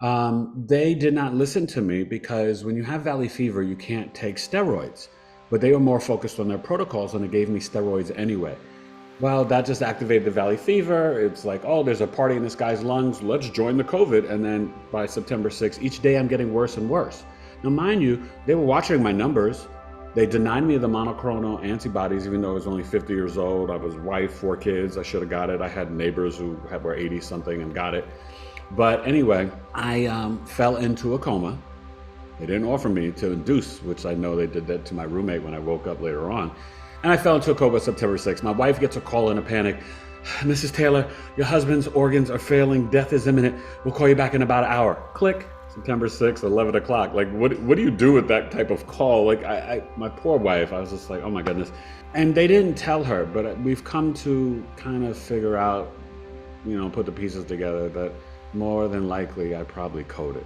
They did not listen to me because when you have valley fever, you can't take steroids. But they were more focused on their protocols and they gave me steroids anyway. Well, that just activated the valley fever. It's like, oh, there's a party in this guy's lungs. Let's join the COVID. And then by September 6th, each day I'm getting worse and worse. Now, mind you, they were watching my numbers. They denied me the monoclonal antibodies, even though I was only 50 years old. I was wife, 4 kids. I should have got it. I had neighbors who were 80 something and got it. But anyway, I fell into a coma. They didn't offer me to induce, which I know they did that to my roommate when I woke up later on. And I fell into a coma September 6th. My wife gets a call in a panic. Mrs. Taylor, your husband's organs are failing. Death is imminent. We'll call you back in about an hour. Click. September 6th, 11 o'clock. Like, what do you do with that type of call? Like, my poor wife, I was just like, oh my goodness. And they didn't tell her, but we've come to kind of figure out, put the pieces together that more than likely I probably coded.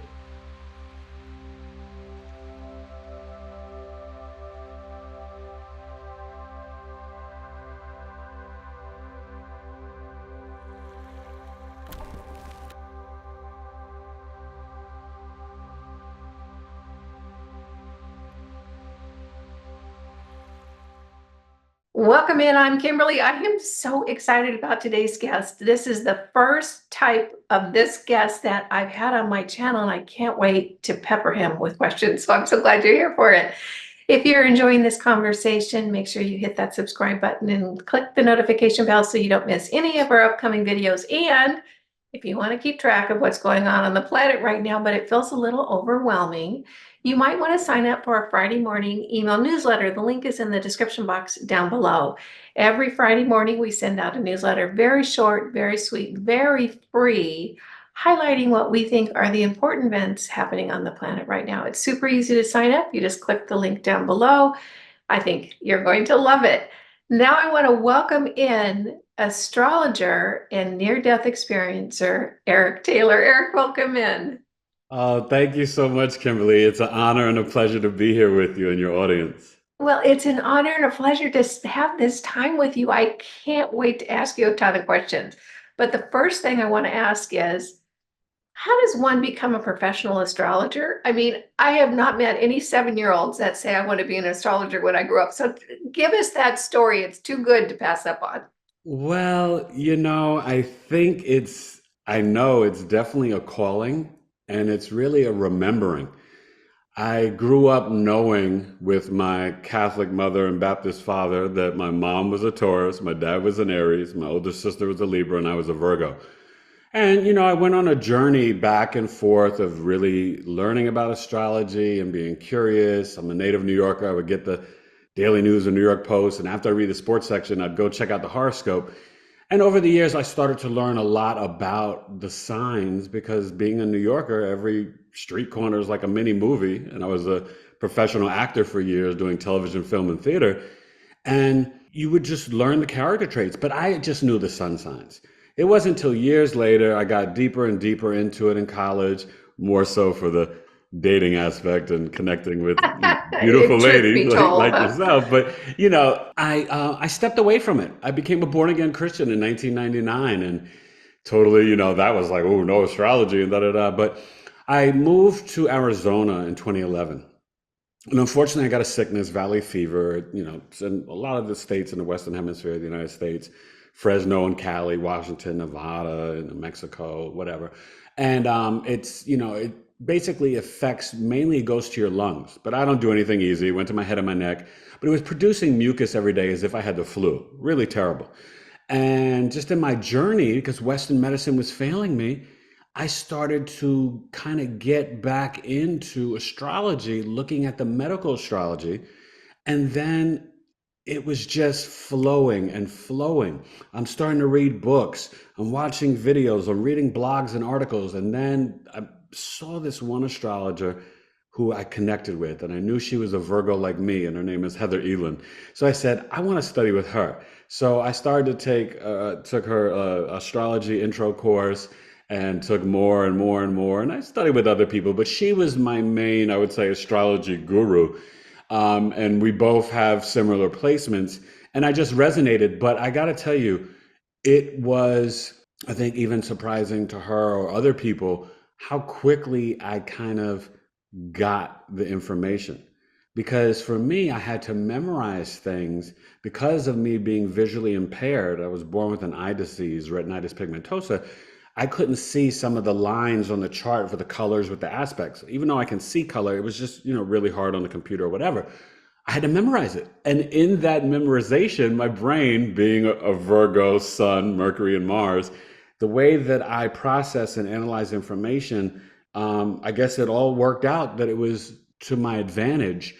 Welcome in. I'm Kimberly. I am so excited about today's guest. This is the first type of this guest that I've had on my channel, and I can't wait to pepper him with questions. So I'm so glad you're here for it. If you're enjoying this conversation, make sure you hit that subscribe button and click the notification bell so you don't miss any of our upcoming videos. And if you want to keep track of what's going on the planet right now, but it feels a little overwhelming, you might want to sign up for our Friday morning email newsletter. The link is in the description box down below. Every Friday morning, we send out a newsletter, very short, very sweet, very free, highlighting what we think are the important events happening on the planet right now. It's super easy to sign up. You just click the link down below. I think you're going to love it. Now I want to welcome in astrologer and near-death experiencer, Eric Taylor. Eric, welcome in. Thank you so much, Kimberly. It's an honor and a pleasure to be here with you and your audience. Well, it's an honor and a pleasure to have this time with you. I can't wait to ask you a ton of questions. But the first thing I want to ask is, how does one become a professional astrologer? I mean, I have not met any 7-year-olds that say I want to be an astrologer when I grew up. So give us that story. It's too good to pass up on. Well, I know it's definitely a calling and it's really a remembering. I grew up knowing with my Catholic mother and Baptist father that my mom was a Taurus, my dad was an Aries, my older sister was a Libra, and I was a Virgo. And, I went on a journey back and forth of really learning about astrology and being curious. I'm a native New Yorker. I would get the Daily News and New York Post. And after I read the sports section, I'd go check out the horoscope. And over the years, I started to learn a lot about the signs because being a New Yorker, every street corner is like a mini movie. And I was a professional actor for years doing television, film, and theater. And you would just learn the character traits, but I just knew the sun signs. It wasn't until years later I got deeper and deeper into it in college, more so for the dating aspect and connecting with beautiful Truth ladies be told. like yourself. But I stepped away from it. I became a born again Christian in 1999, and totally, that was like, oh, no astrology and da da da. But I moved to Arizona in 2011. And unfortunately, I got a sickness, valley fever. It's in a lot of the states in the Western Hemisphere of the United States, Fresno and Cali, Washington, Nevada, and Mexico, whatever. And it basically affects, mainly it goes to your lungs. But I don't do anything easy. It went to my head and my neck. But it was producing mucus every day as if I had the flu. Really terrible. And just in my journey, because Western medicine was failing me, I started to kind of get back into astrology, looking at the medical astrology. And then it was just flowing and flowing. I'm starting to read books, I'm watching videos, I'm reading blogs and articles. And then I saw this one astrologer who I connected with, and I knew she was a Virgo like me, and her name is Heather Elin. So I said, I want to study with her. So I started to took her astrology intro course and took more and more and more. And I studied with other people, but she was my main, I would say, astrology guru. And we both have similar placements. And I just resonated. But I got to tell you, it was, I think, even surprising to her or other people how quickly I kind of got the information. Because for me, I had to memorize things because of me being visually impaired. I was born with an eye disease, retinitis pigmentosa. I couldn't see some of the lines on the chart for the colors with the aspects. Even though I can see color, it was just, really hard on the computer or whatever. I had to memorize it. And in that memorization, my brain, being a Virgo, Sun, Mercury, and Mars, the way that I process and analyze information, I guess it all worked out that it was to my advantage.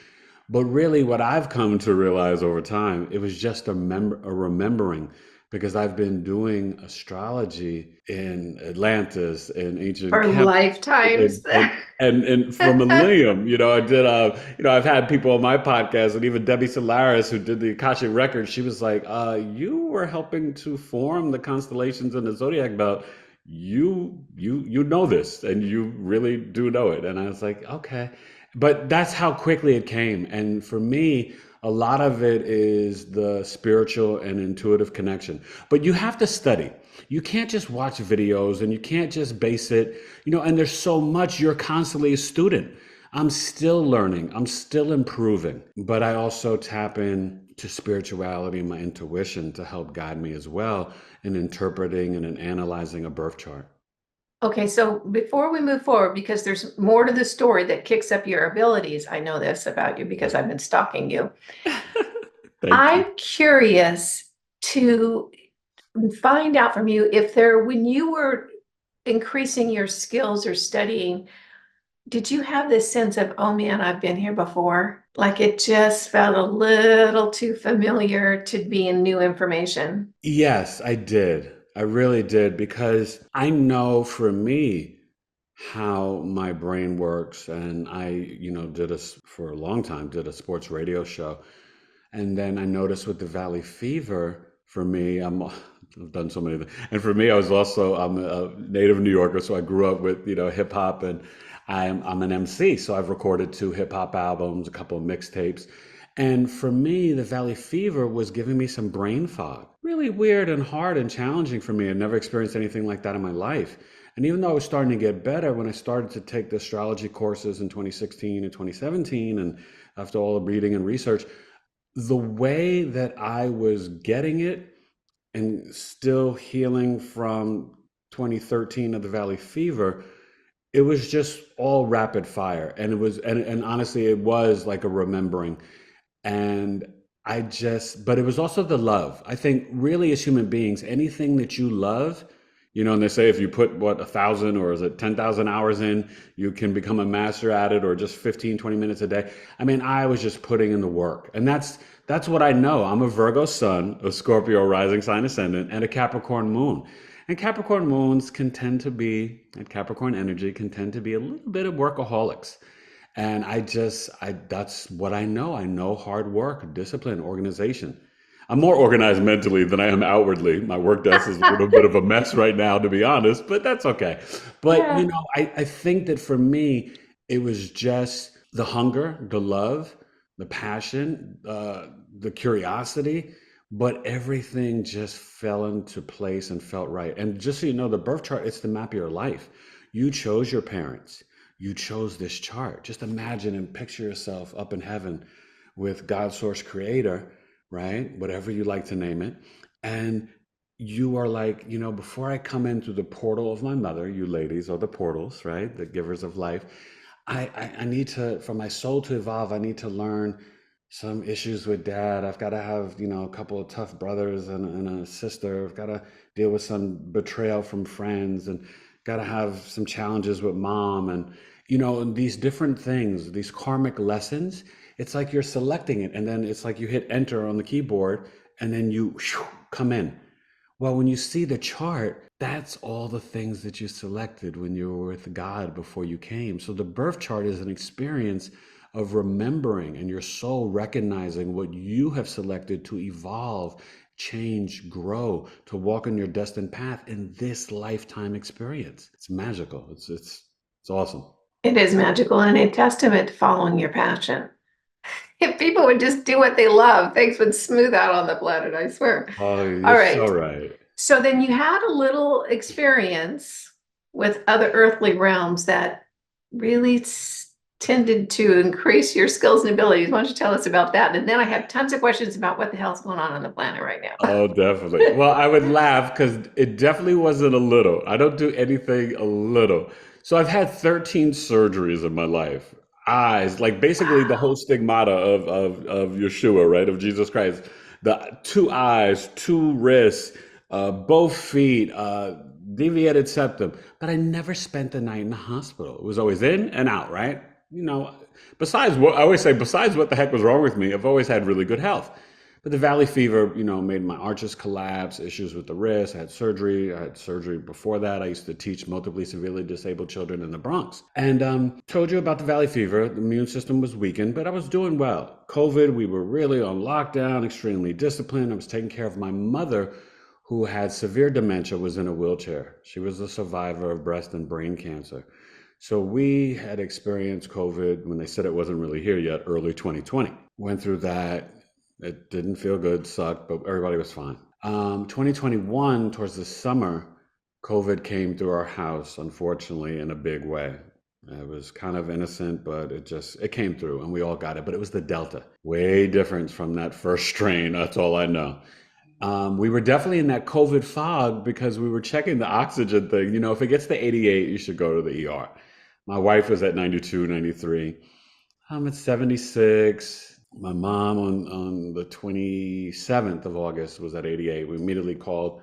But really, what I've come to realize over time, it was just a remembering, because I've been doing astrology in Atlantis and ancient For Kemet lifetimes. and for millennium. I did I've had people on my podcast, and even Debbie Solaris, who did the Akashic record, she was like, you were helping to form the constellations in the zodiac belt. You know this, and you really do know it. And I was like, okay. But that's how quickly it came. And for me, a lot of it is the spiritual and intuitive connection. But you have to study. You can't just watch videos, and you can't just base it, and there's so much. You're constantly a student. I'm still learning, I'm still improving, but I also tap in to spirituality and my intuition to help guide me as well in interpreting and in analyzing a birth chart. Okay, so before we move forward, because there's more to the story that kicks up your abilities, I know this about you because I've been stalking you. Thank you. I'm curious to find out from you if when you were increasing your skills or studying, did you have this sense of, oh man, I've been here before? Like it just felt a little too familiar to be in new information. Yes, I did. I really did, because I know for me how my brain works. And I, for a long time, did a sports radio show. And then I noticed with the Valley Fever, for me, I've done so many things. And for me, I'm a native New Yorker, so I grew up with, hip hop, and I'm an MC. So I've recorded 2 hip hop albums, a couple of mixtapes. And for me, the Valley Fever was giving me some brain fog. Really weird and hard and challenging for me. I'd never experienced anything like that in my life. And even though I was starting to get better, when I started to take the astrology courses in 2016 and 2017, and after all the reading and research, the way that I was getting it and still healing from 2013 of the Valley Fever, it was just all rapid fire. And it was, and honestly, it was like a remembering. And but it was also the love. I think really, as human beings, anything that you love, and they say if you put 1,000 or is it 10,000 hours in, you can become a master at it, or just 15, 20 minutes a day. I mean, I was just putting in the work. And that's what I know. I'm a Virgo sun, a Scorpio rising sign ascendant, and a Capricorn moon. And Capricorn moons can tend to be, and Capricorn energy can tend to be a little bit of workaholics. And that's what I know. I know hard work, discipline, organization. I'm more organized mentally than I am outwardly. My work desk is a little bit of a mess right now, to be honest, but that's okay. But, Yeah. I think that for me, it was just the hunger, the love, the passion, the curiosity, but everything just fell into place and felt right. And just so you know, the birth chart, it's the map of your life. You chose your parents. You chose this chart. Just imagine and picture yourself up in heaven with God, source, creator, right? Whatever you like to name it. And you are like, before I come in through the portal of my mother, you ladies are the portals, right? The givers of life. I need to, for my soul to evolve, I need to learn some issues with dad. I've got to have, a couple of tough brothers and a sister. I've got to deal with some betrayal from friends, and got to have some challenges with mom. And, these different things, these karmic lessons, it's like you're selecting it. And then it's like you hit enter on the keyboard, and then you come in. Well, when you see the chart, that's all the things that you selected when you were with God before you came. So the birth chart is an experience of remembering, and your soul recognizing what you have selected to evolve, change, grow, to walk on your destined path in this lifetime experience. It's magical. It's awesome. It is magical and a testament to following your passion. If people would just do what they love, things would smooth out on the planet, I swear. Oh, All you're so right. right. So then you had a little experience with other earthly realms that really tended to increase your skills and abilities. Why don't you tell us about that? And then I have tons of questions about what the hell's going on the planet right now. Oh, definitely. Well, I would laugh because it definitely wasn't a little. I don't do anything a little. So I've had 13 surgeries in my life. Eyes, like basically the whole Wow. stigmata of Yeshua, right? Of Jesus Christ. The two eyes, two wrists, both feet, deviated septum. But I never spent the night in the hospital. It was always in and out, right? You know, besides what I always say, besides what the heck was wrong with me, I've always had really good health. But the valley fever, made my arches collapse, issues with the wrist. I had surgery. I had surgery before that. I used to teach multiply severely disabled children in the Bronx. And told you about the valley fever. The immune system was weakened, but I was doing well. COVID, we were really on lockdown, extremely disciplined. I was taking care of my mother, who had severe dementia, was in a wheelchair. She was a survivor of breast and brain cancer. So we had experienced COVID when they said it wasn't really here yet, early 2020. Went through that. It didn't feel good, sucked, but everybody was fine. 2021, towards the summer, COVID came through our house, unfortunately, in a big way. It was kind of innocent, but it came through and we all got it. But it was the Delta, way different from that first strain. That's all I know. We were definitely in that COVID fog because we were checking the oxygen thing. If it gets to 88, you should go to the ER. My wife was at 92, 93. I'm at 76. My mom on the 27th of August was at 88. We immediately called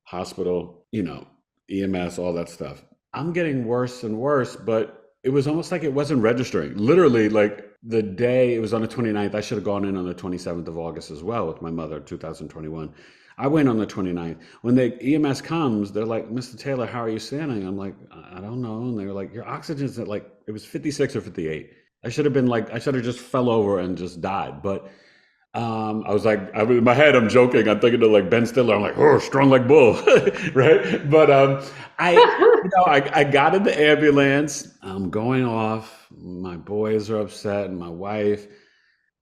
hospital, EMS, all that stuff. I'm getting worse and worse, but it was almost like it wasn't registering. Literally, like the day it was on the 29th, I should have gone in on the 27th of August as well with my mother, 2021. I went on the 29th. When the EMS comes, they're like, Mr. Taylor, how are you standing? I'm like, I don't know. And they're like, your oxygen's at like, it was 56 or 58. I should have been like, I should have just fell over and just died. But I was like, in my head, I'm joking. I'm thinking of like Ben Stiller. I'm like, oh, strong like bull, right? But I got in the ambulance. I'm going off. My boys are upset, and my wife.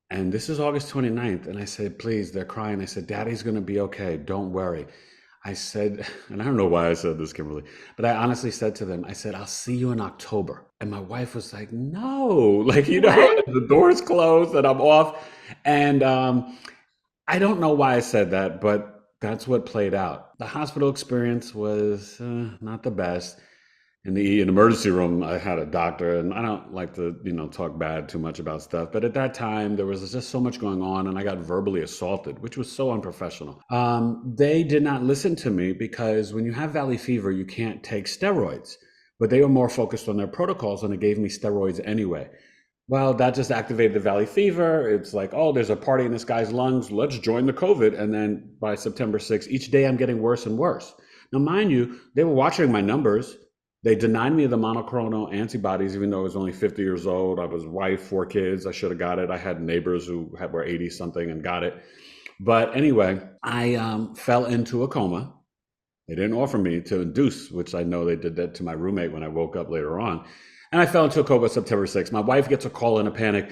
And this is August 29th. And I said, please, they're crying. I said, Daddy's going to be okay. Don't worry. I said, and I don't know why I said this, Kimberly, but I honestly said to them, I said, I'll see you in October. And my wife was like, no, like, What? the door's closed and I'm off. And I don't know why I said that, but that's what played out. The hospital experience was not the best. In the emergency room, I had a doctor, and I don't like to, talk bad too much about stuff. But at that time, there was just so much going on, and I got verbally assaulted, which was so unprofessional. They did not listen to me because when you have valley fever, you can't take steroids. But they were more focused on their protocols, and they gave me steroids anyway. Well, that just activated the valley fever. It's like, oh, there's a party in this guy's lungs. Let's join the COVID. And then by September 6th, each day I'm getting worse and worse. Now, mind you, they were watching my numbers. They denied me the monoclonal antibodies, even though I was only 50 years old. I was wife, 4 kids. I should have got it. I had neighbors who were 80 something and got it. But anyway, I fell into a coma. They didn't offer me to induce, which I know they did that to my roommate when I woke up later on. And I fell into a coma September 6th. My wife gets a call in a panic.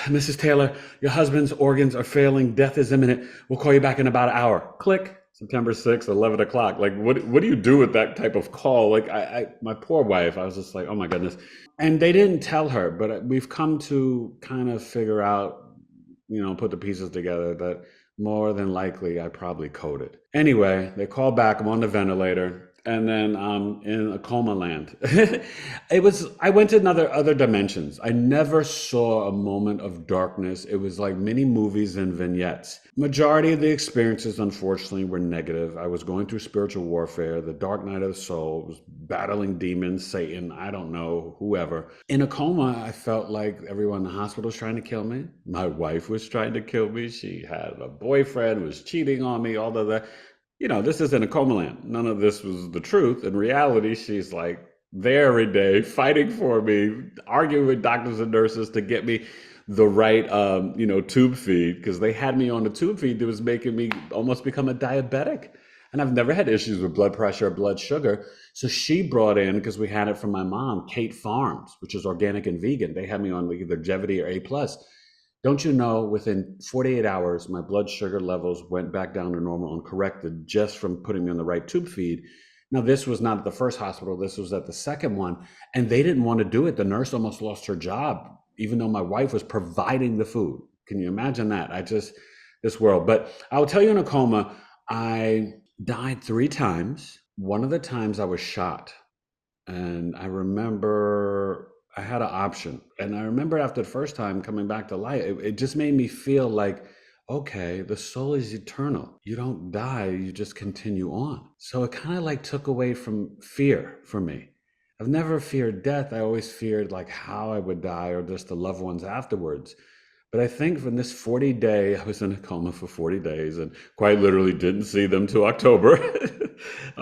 Mrs. Taylor, your husband's organs are failing. Death is imminent. We'll call you back in about an hour. Click. September 6th, 11 o'clock. Like, what do you do with that type of call? Like, my poor wife, I was just like, oh my goodness. And they didn't tell her, but we've come to kind of figure out, put the pieces together that more than likely I probably coded. Anyway, they call back. I'm on the ventilator. And then in a coma land. I went to other dimensions. I never saw a moment of darkness. It was like mini movies and vignettes. Majority of the experiences, unfortunately, were negative. I was going through spiritual warfare, the dark night of the soul, was battling demons, Satan, I don't know, whoever. In a coma, I felt like everyone in the hospital was trying to kill me. My wife was trying to kill me. She had a boyfriend, was cheating on me, all of that. This isn't a coma land. None of this was the truth. In reality, she's like there every day fighting for me, arguing with doctors and nurses to get me the right, tube feed, because they had me on the tube feed that was making me almost become a diabetic. And I've never had issues with blood pressure or blood sugar. So she brought in, because we had it from my mom, Kate Farms, which is organic and vegan. They had me on either Jevity or A plus. Don't you know, within 48 hours, my blood sugar levels went back down to normal uncorrected just from putting me on the right tube feed. Now, this was not at the first hospital, this was at the second one, and they didn't want to do it. The nurse almost lost her job, even though my wife was providing the food. Can you imagine that? This world. But I'll tell you in a coma, I died 3 times. One of the times I was shot. And I remember I had an option. And I remember after the first time coming back to life, it just made me feel like, okay, the soul is eternal. You don't die, you just continue on. So it kind of like took away from fear for me. I've never feared death. I always feared like how I would die or just the loved ones afterwards. But I think from this 40-day, I was in a coma for 40 days and quite literally didn't see them till October.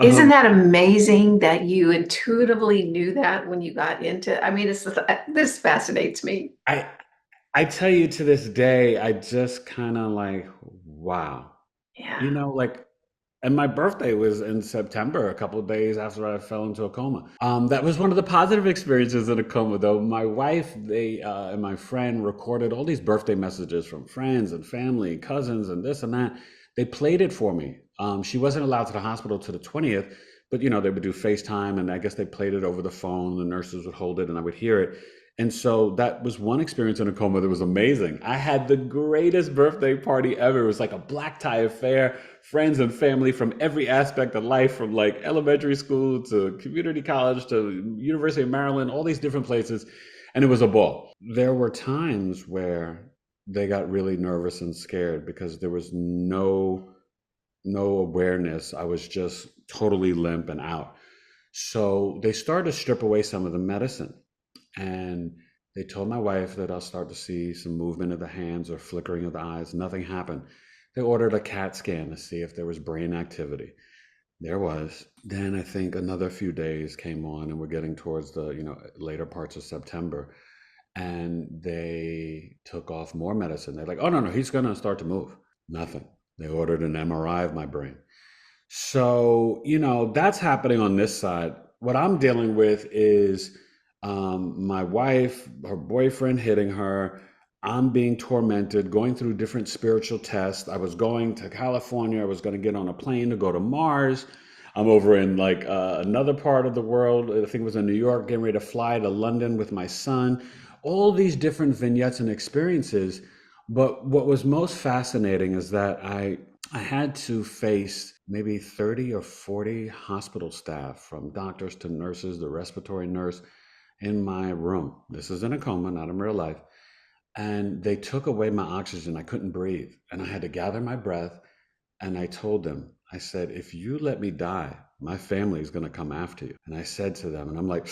Isn't um, that amazing that you intuitively knew that when you got into, I mean, this fascinates me. I I tell you to this day, I just kind of like, wow. Yeah. Like, and my birthday was in September, a couple of days after I fell into a coma. That was one of the positive experiences in a coma, though. My wife, and my friend recorded all these birthday messages from friends and family, cousins, and this and that. They played it for me. She wasn't allowed to the hospital to the 20th, but they would do FaceTime, and I guess they played it over the phone. The nurses would hold it, and I would hear it. And so that was one experience in a coma that was amazing. I had the greatest birthday party ever. It was like a black tie affair, friends and family from every aspect of life, from like elementary school to community college to University of Maryland, all these different places. And it was a ball. There were times where they got really nervous and scared because there was no awareness. I was just totally limp and out. So they started to strip away some of the medicine. And they told my wife that I'll start to see some movement of the hands or flickering of the eyes. Nothing happened. They ordered a CAT scan to see if there was brain activity. There was. Then I think another few days came on, and we're getting towards the later parts of September, and they took off more medicine. They're like, "Oh, no, no, he's gonna start to move." Nothing. They ordered an MRI of my brain. So, that's happening on this side. What I'm dealing with is my wife, her boyfriend hitting her. I'm being tormented, going through different spiritual tests. I was going to California. I was going to get on a plane to go to Mars. I'm over in like another part of the world. I think it was in New York, getting ready to fly to London with my son. All these different vignettes and experiences. But what was most fascinating is that I had to face maybe 30 or 40 hospital staff, from doctors to nurses, the respiratory nurse, in my room. This is in a coma, not in real life. And they took away my oxygen. I couldn't breathe. And I had to gather my breath. And I told them, I said, if you let me die, my family is going to come after you. And I said to them, and I'm like,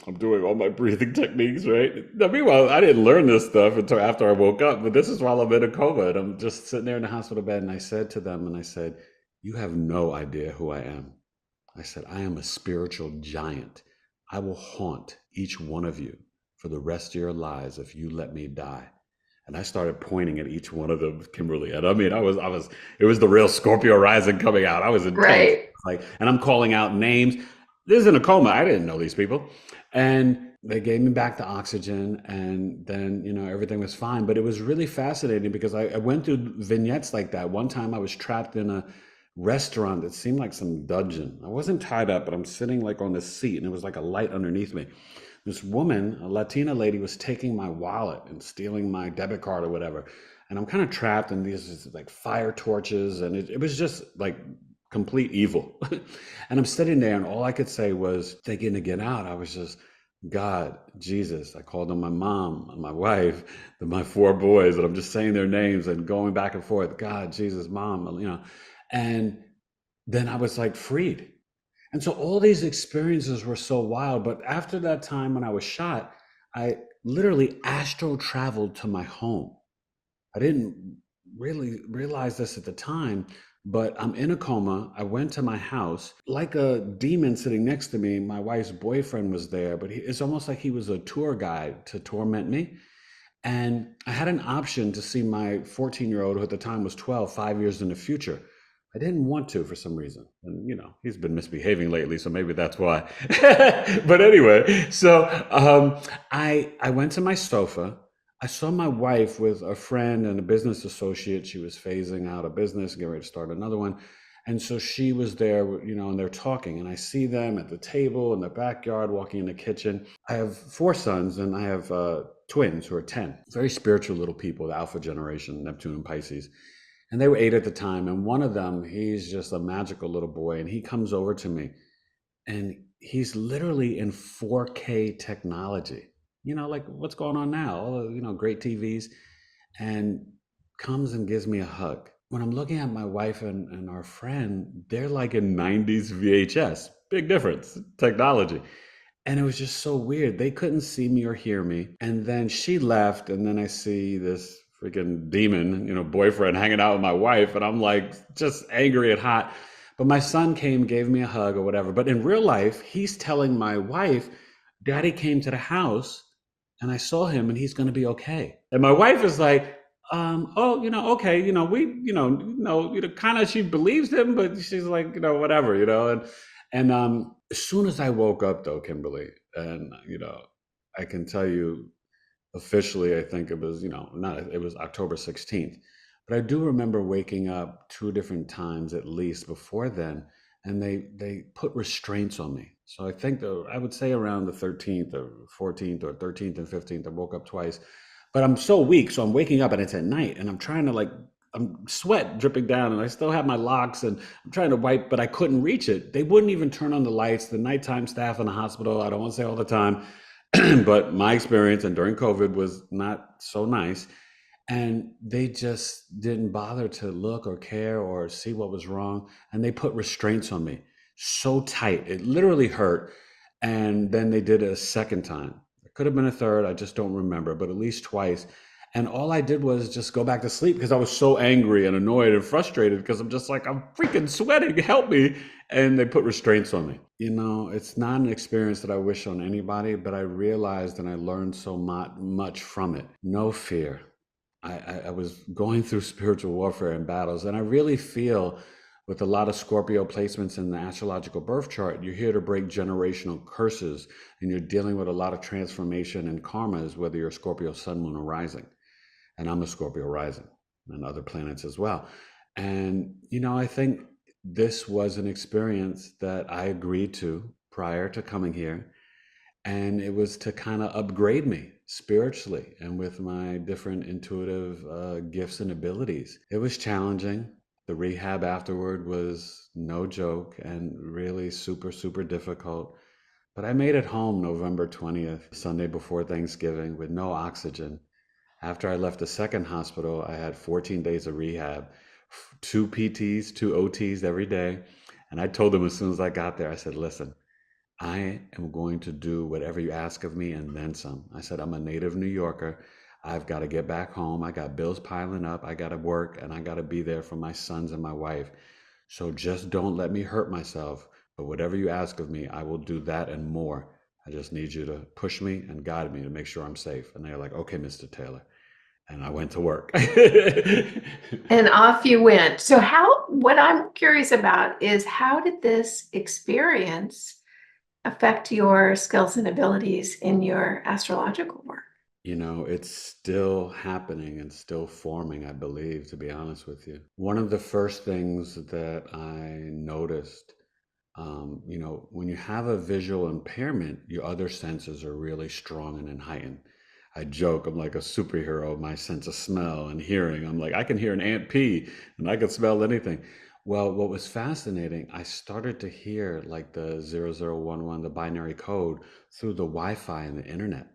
I'm doing all my breathing techniques, right? Now, meanwhile, I didn't learn this stuff until after I woke up, but this is while I'm in a coma, and I'm just sitting there in the hospital bed. And I said to them, and I said, you have no idea who I am. I said, I am a spiritual giant. I will haunt each one of you for the rest of your lives if you let me die. And I started pointing at each one of them, Kimberly. And I mean, it was the real Scorpio rising coming out. I was intense. Right. Like, and I'm calling out names. This is in a coma. I didn't know these people. And they gave me back the oxygen, and then, everything was fine. But it was really fascinating because I went through vignettes like that. One time I was trapped in a restaurant that seemed like some dungeon. I wasn't tied up, but I'm sitting like on this seat, and it was like a light underneath me. This woman, a Latina lady, was taking my wallet and stealing my debit card or whatever. And I'm kind of trapped in these like fire torches, and it was just like complete evil. And I'm sitting there, and all I could say was, thinking to get out, I was just, God, Jesus. I called on my mom, my wife, my 4 boys, and I'm just saying their names and going back and forth. God, Jesus, mom, and then I was like freed. And so all these experiences were so wild. But after that time when I was shot, I literally astral traveled to my home. I didn't really realize this at the time, but I'm in a coma. I went to my house, like a demon sitting next to me. My wife's boyfriend was there, but it's almost like he was a tour guide to torment me. And I had an option to see my 14-year-old, who at the time was 12, 5 years in the future. I didn't want to for some reason. And, he's been misbehaving lately, so maybe that's why. But anyway, so I went to my sofa. I saw my wife with a friend and a business associate. She was phasing out a business, getting ready to start another one. And so she was there, and they're talking, and I see them at the table in the backyard, walking in the kitchen. I have four sons, and I have twins who are 10. Very spiritual little people, the Alpha generation, Neptune and Pisces. And they were 8 at the time. And one of them, he's just a magical little boy. And he comes over to me, and he's literally in 4K technology. Like what's going on now? All the, great TVs, and comes and gives me a hug. When I'm looking at my wife and our friend, they're like in 90s VHS. Big difference, technology. And it was just so weird. They couldn't see me or hear me. And then she left, and then I see this freaking demon, boyfriend hanging out with my wife, and I'm like just angry and hot. But my son came, gave me a hug or whatever. But in real life, he's telling my wife, Daddy came to the house and I saw him and he's going to be okay. And my wife is like, oh, okay, kind of, she believes him, but she's like, whatever, and as soon as I woke up though, Kimberly, and I can tell you officially, I think it was, not, it was October 16th. But I do remember waking up two different times at least before then, and they put restraints on me. So I think I would say around the 13th or 14th or 13th and 15th, I woke up twice. But I'm so weak, so I'm waking up and it's at night, and I'm trying to I'm sweat dripping down, and I still have my locks, and I'm trying to wipe, but I couldn't reach it. They wouldn't even turn on the lights. The nighttime staff in the hospital, I don't want to say all the time, but my experience and during COVID was not so nice. And they just didn't bother to look or care or see what was wrong. And they put restraints on me so tight. It literally hurt. And then they did it a second time. It could have been a third. I just don't remember, but at least twice. And all I did was just go back to sleep because I was so angry and annoyed and frustrated because I'm just like, I'm freaking sweating. Help me. And they put restraints on me. It's not an experience that I wish on anybody, but I realized and I learned so much from it. No fear. I was going through spiritual warfare and battles, and I really feel with a lot of Scorpio placements in the astrological birth chart, you're here to break generational curses, and you're dealing with a lot of transformation and karmas, whether you're Scorpio, Sun, Moon, or Rising. And I'm a Scorpio Rising and other planets as well. And, I think this was an experience that I agreed to prior to coming here, and it was to kind of upgrade me spiritually and with my different intuitive gifts and abilities. It was challenging. The rehab afterward was no joke and really super, super difficult. But I made it home November 20th, Sunday before Thanksgiving, with no oxygen. After I left the second hospital, I had 14 days of rehab, two PTs, two OTs every day. And I told them as soon as I got there, I said, listen, I am going to do whatever you ask of me and then some. I said, I'm a native New Yorker. I've got to get back home. I got bills piling up. I got to work and I got to be there for my sons and my wife. So just don't let me hurt myself. But whatever you ask of me, I will do that and more. I just need you to push me and guide me to make sure I'm safe. And they're like, okay, Mr. Taylor. And I went to work. And off you went. So what I'm curious about is, how did this experience affect your skills and abilities in your astrological work? It's still happening and still forming, I believe, to be honest with you. One of the first things that I noticed, when you have a visual impairment, your other senses are really strong and heightened. I joke, I'm like a superhero. My sense of smell and hearing, I'm like, I can hear an ant pee and I can smell anything. Well, what was fascinating, I started to hear like the 0011, the binary code, through the Wi-Fi and the internet.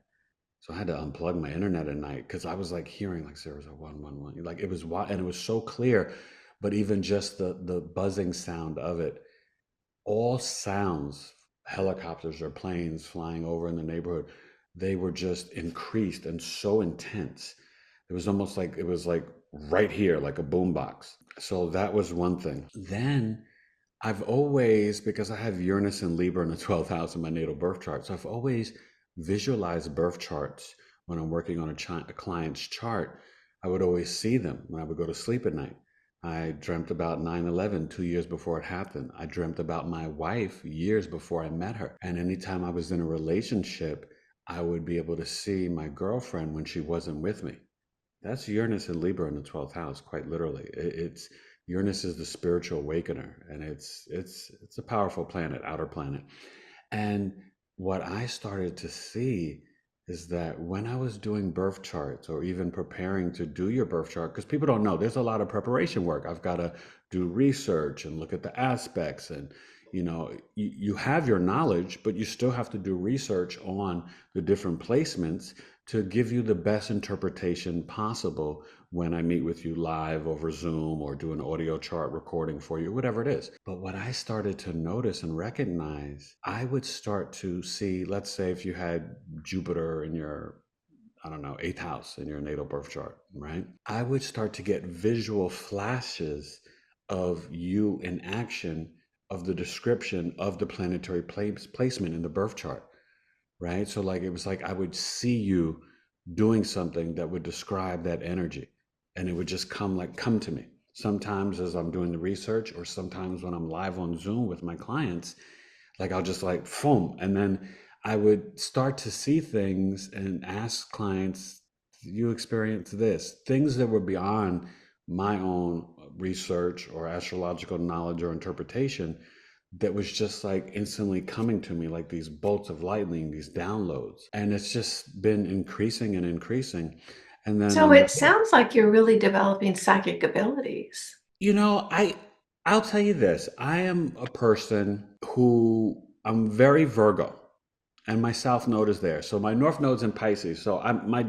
So I had to unplug my internet at night because I was like hearing like 0011. Like it was and it was so clear, but even just the buzzing sound of it, all sounds, helicopters or planes flying over in the neighborhood, they were just increased and so intense. It was almost like it was like right here, like a boombox. So that was one thing. Then I've always, because I have Uranus and Libra in the 12th house in my natal birth chart, so I've always visualized birth charts when I'm working on a client's chart. I would always see them when I would go to sleep at night. I dreamt about 9/11 2 years before it happened. I dreamt about my wife years before I met her. And anytime I was in a relationship, I would be able to see my girlfriend when she wasn't with me. That's Uranus and Libra in the 12th house, quite literally. It's, Uranus is the spiritual awakener, and it's a powerful planet, outer planet. And what I started to see is that when I was doing birth charts or even preparing to do your birth chart, because people don't know, there's a lot of preparation work. I've got to do research and look at the aspects. And, you have your knowledge, but you still have to do research on the different placements to give you the best interpretation possible when I meet with you live over Zoom or do an audio chart recording for you, whatever it is. But what I started to notice and recognize, I would start to see, let's say if you had Jupiter in your, I don't know, eighth house in your natal birth chart, right? I would start to get visual flashes of you in action, of the description of the planetary placement in the birth chart, right? So like it was like I would see you doing something that would describe that energy, and it would just come to me. Sometimes as I'm doing the research, or sometimes when I'm live on Zoom with my clients, like I'll just like boom, and then I would start to see things and ask clients, you experience this, things that were beyond my own research or astrological knowledge or interpretation, that was just like instantly coming to me like these bolts of lightning, these downloads. And it's just been increasing and increasing. And then So it sounds like you're really developing psychic abilities. you know, I I'll tell you this. I am a person who I'm very Virgo, and my South Node is there. So my North Node's in Pisces. So my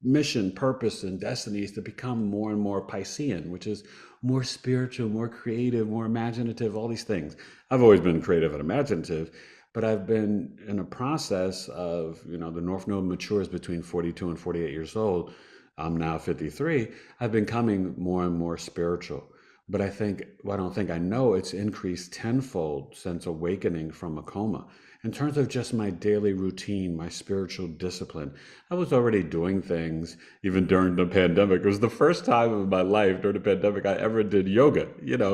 mission, purpose, and destiny is to become more and more Piscean, which is more spiritual, more creative, more imaginative, all these things. I've always been creative and imaginative, but I've been in a process of, the North Node matures between 42 and 48 years old. I'm now 53. I've been becoming more and more spiritual. But I don't think I know it's increased tenfold since awakening from a coma. In terms of just my daily routine, my spiritual discipline, I was already doing things even during the pandemic. It was the first time in my life during the pandemic I ever did yoga.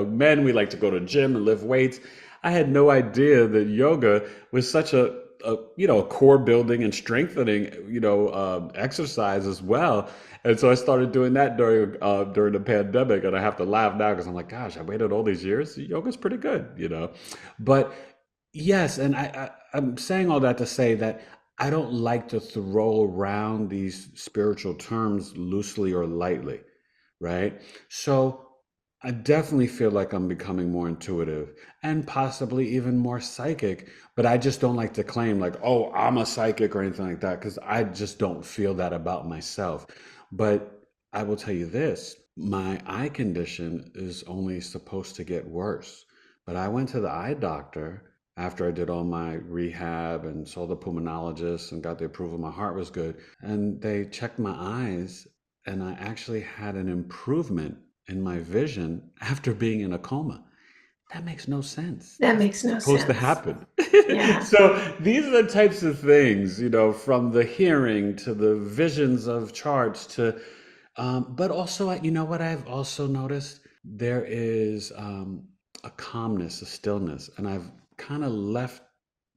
Men, we like to go to the gym and lift weights. I had no idea that yoga was such a core building and strengthening, exercise as well. And so I started doing that during the pandemic, and I have to laugh now because I'm like, gosh, I waited all these years. Yoga's pretty good. But yes, and I'm saying all that to say that I don't like to throw around these spiritual terms loosely or lightly, right? So I definitely feel like I'm becoming more intuitive and possibly even more psychic, but I just don't like to claim like, oh, I'm a psychic or anything like that, because I just don't feel that about myself. But I will tell you this, my eye condition is only supposed to get worse. But I went to the eye doctor after I did all my rehab and saw the pulmonologist and got the approval my heart was good. And they checked my eyes, and I actually had an improvement in my vision after being in a coma. That makes no sense. That That's makes not no supposed to sense. happen. Yeah. So these are the types of things, from the hearing to the visions of charts to, but also, you know what I've also noticed? There is a calmness, a stillness, and I've kind of left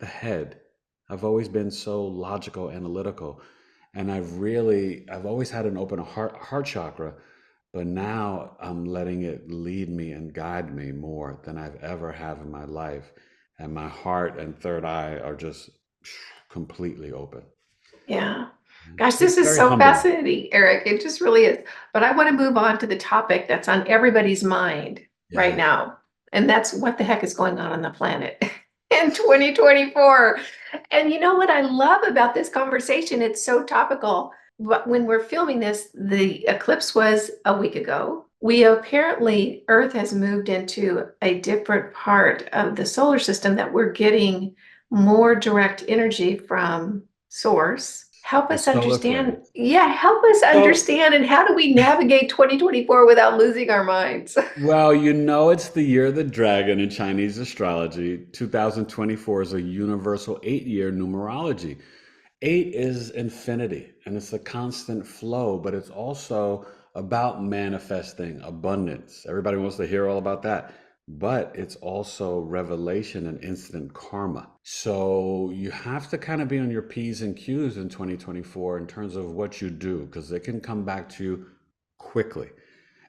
the head. I've always been so logical, analytical, and I've always had an open heart chakra, but now I'm letting it lead me and guide me more than I've ever have in my life. And my heart and third eye are just completely open. Yeah. And Gosh, this it's is very so humbling. fascinating, Eric. It just really is. But I want to move on to the topic that's on everybody's mind right Yes. now. And that's what the heck is going on the planet in 2024. And you know what I love about this conversation? It's so topical. But when we're filming this, the eclipse was a week ago. We apparently, Earth has moved into a different part of the solar system that we're getting more direct energy from source. Help The us solar understand. flares. Yeah, help us So, understand. And how do we navigate 2024 without losing our minds? well, it's the year of the dragon in Chinese astrology. 2024 is a universal 8-year numerology. Eight is infinity, and it's a constant flow, but it's also about manifesting abundance. Everybody wants to hear all about that, but it's also revelation and instant karma. So you have to kind of be on your P's and Q's in 2024 in terms of what you do, because it can come back to you quickly.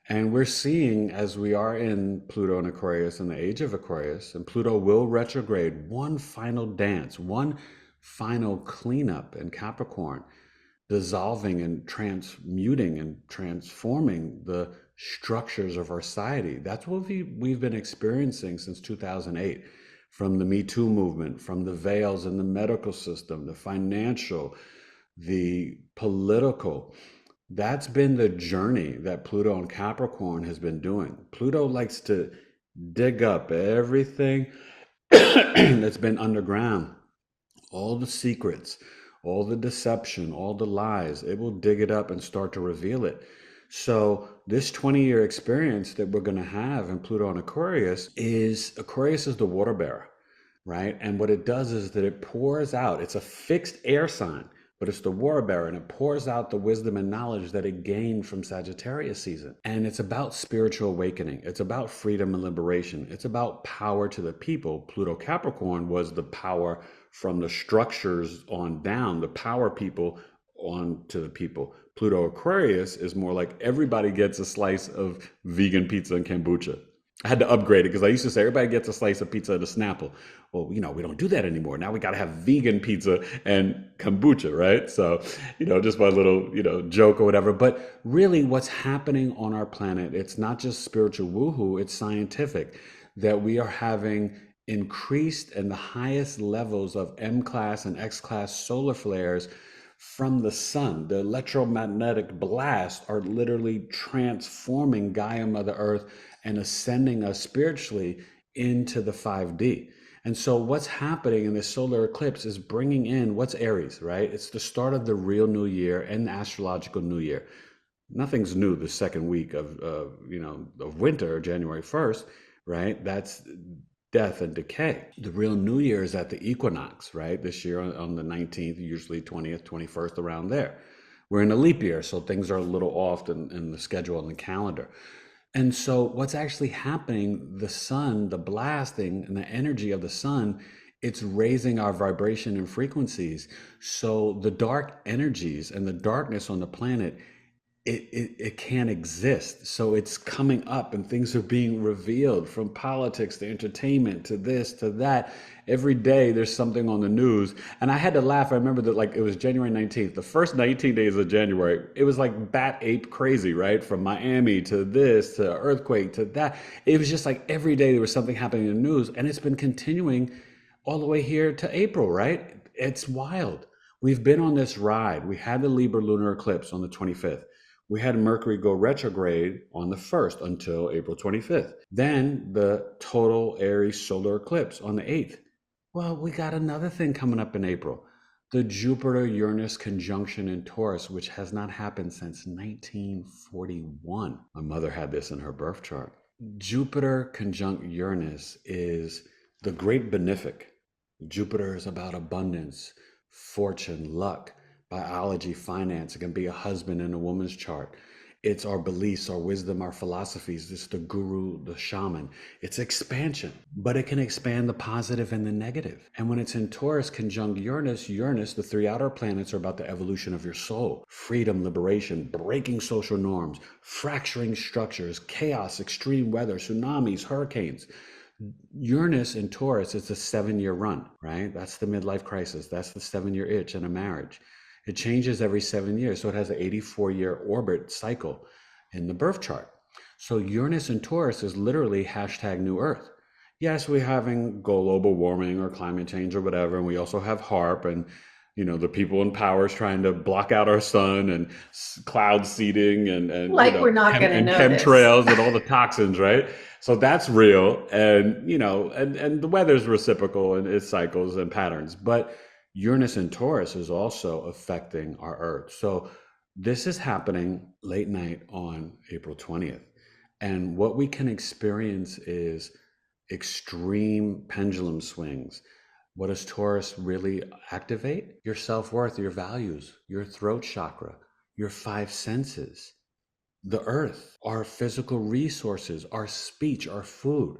And we're seeing, as we are in Pluto and Aquarius in the age of Aquarius, and Pluto will retrograde, one final dance, one final cleanup in Capricorn, dissolving and transmuting and transforming the structures of our society. That's what we've been experiencing since 2008, from the Me Too movement, from the veils in the medical system, the financial, the political. That's been the journey that Pluto and Capricorn has been doing. Pluto likes to dig up everything that's been underground, all the secrets, all the deception, all the lies. It will dig it up and start to reveal it. So, this 20-year experience that we're going to have in Pluto and Aquarius is the water bearer, right? And what it does is that it pours out, it's a fixed air sign, but it's the water bearer, and it pours out the wisdom and knowledge that it gained from Sagittarius season. And it's about spiritual awakening. It's about freedom and liberation. It's about power to the people. Pluto Capricorn was the power from the structures on down, the power people on to the people. Pluto Aquarius is more like everybody gets a slice of vegan pizza and kombucha. I had to upgrade it because I used to say everybody gets a slice of pizza and a Snapple. Well, we don't do that anymore. Now we got to have vegan pizza and kombucha, right? So, just my little, joke or whatever. But really, what's happening on our planet, it's not just spiritual woohoo, it's scientific, that we are having increased and the highest levels of M class and X class solar flares from the sun. The electromagnetic blasts are literally transforming Gaia, Mother Earth, and ascending us spiritually into the 5D. And so what's happening in this solar eclipse is bringing in what's Aries, right? It's the start of the real new year and the astrological new year. Nothing's new the second week of winter, January 1st, right? That's death and decay. The real new year is at the equinox, right? This year on the 19th, usually 20th, 21st, around there. We're in a leap year, so things are a little off in the schedule and the calendar. And so what's actually happening, the sun, the blasting and the energy of the sun, it's raising our vibration and frequencies. So the dark energies and the darkness on the planet, it can't exist. So it's coming up and things are being revealed, from politics to entertainment to this to that. Every day there's something on the news. And I had to laugh. I remember that, like, it was January 19th, the first 19 days of January, it was like bat ape crazy, right? From Miami to this to earthquake to that. It was just like every day there was something happening in the news, and it's been continuing all the way here to April, right? It's wild. We've been on this ride. We had the Libra lunar eclipse on the 25th. We had Mercury go retrograde on the 1st until April 25th. Then the total Aries solar eclipse on the 8th. Well, we got another thing coming up in April. The Jupiter-Uranus conjunction in Taurus, which has not happened since 1941. My mother had this in her birth chart. Jupiter conjunct Uranus is the great benefic. Jupiter is about abundance, fortune, luck, biology, finance. It can be a husband and a woman's chart. It's our beliefs, our wisdom, our philosophies. It's the guru, the shaman. It's expansion, but it can expand the positive and the negative. And when it's in Taurus conjunct Uranus, the three outer planets are about the evolution of your soul, freedom, liberation, breaking social norms, fracturing structures, chaos, extreme weather, tsunamis, hurricanes. Uranus in Taurus is a 7-year run, right? That's the midlife crisis. That's the 7-year itch in a marriage. It changes every 7 years. So it has an 84-year orbit cycle in the birth chart. So Uranus in Taurus is literally hashtag new earth. Yes, we're having global warming or climate change or whatever. And we also have HARP and, the people in power is trying to block out our sun, and cloud seeding and Like we're not going to notice. chemtrails and all the toxins, right? So that's real. And, and the weather's reciprocal and it cycles and patterns. But Uranus in Taurus is also affecting our Earth. So this is happening late night on April 20th. And what we can experience is extreme pendulum swings. What does Taurus really activate? Your self-worth, your values, your throat chakra, your 5 senses, the earth, our physical resources, our speech, our food.